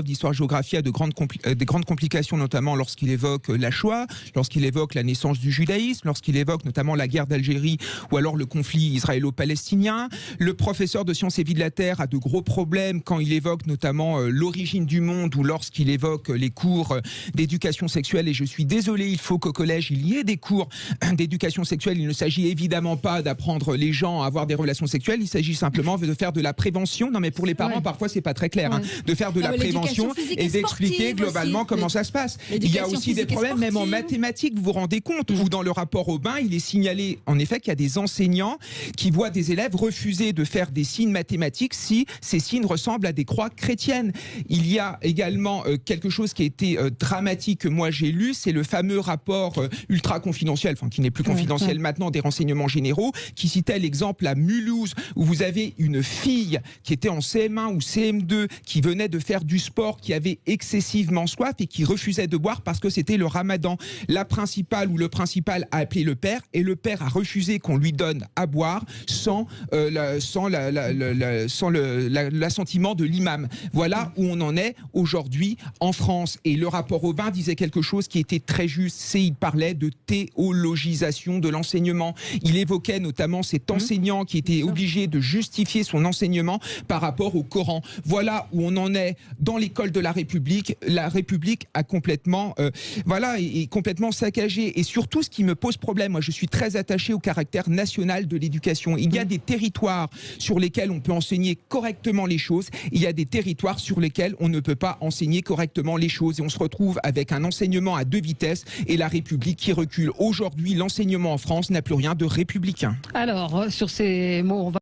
d'histoire-géographie a des grandes complications, notamment lorsqu'il évoque la Shoah, lorsqu'il évoque la naissance du judaïsme, lorsqu'il évoque notamment la guerre d'Algérie ou alors le conflit israélo-palestinien. Le professeur de sciences et vie de la Terre a de gros problèmes quand il évoque notamment l'origine du monde ou lorsqu'il évoque les cours d'éducation sexuelle. Et je suis désolé, il faut qu'au collège, il y ait des cours d'éducation sexuelle. Il ne s'agit évidemment pas d'apprendre les gens à avoir des relations sexuelles. Il s'agit simplement de faire de la prévention. Non, mais pour les parents, parfois, c'est pas très clair. De faire de la prévention et d'expliquer globalement comment ça se passe. Il y a aussi des problèmes même en mathématiques, vous vous rendez compte, où dans le rapport Aubin, il est signalé en effet qu'il y a des enseignants qui voient des élèves refuser de faire des signes mathématiques si ces signes ressemblent à des croix chrétiennes. Il y a également quelque chose qui a été dramatique que moi j'ai lu, c'est le fameux rapport ultra confidentiel, enfin qui n'est plus confidentiel maintenant, des renseignements généraux, qui citait l'exemple à Mulhouse, où vous avez une fille qui était en CM1 ou CM2 qui venait de faire du sport, qui avait excessivement soif et qui refusait de boire parce que c'était le ramadan. La principale ou le principal a appelé le père et le père a refusé qu'on lui donne à boire sans l'assentiment de l'imam. Voilà où on en est aujourd'hui en France. Et le rapport Aubin disait quelque chose qui était très juste, c'est il parlait de théologisation de l'enseignement. Il évoquait notamment cet enseignant qui était obligé de justifier son enseignement par rapport au Coran. Voilà où on en est dans l'école de la République. La République a complètement, est complètement saccagée. Et surtout, ce qui me pose problème, moi, je suis très attaché au caractère national de l'éducation. Il y a des territoires sur lesquels on peut enseigner correctement les choses. Il y a des territoires sur lesquels on ne peut pas enseigner correctement les choses. Et on se retrouve avec un enseignement à deux vitesses et la République qui recule. Aujourd'hui, l'enseignement en France n'a plus rien de républicain. Alors, sur ces mots, on va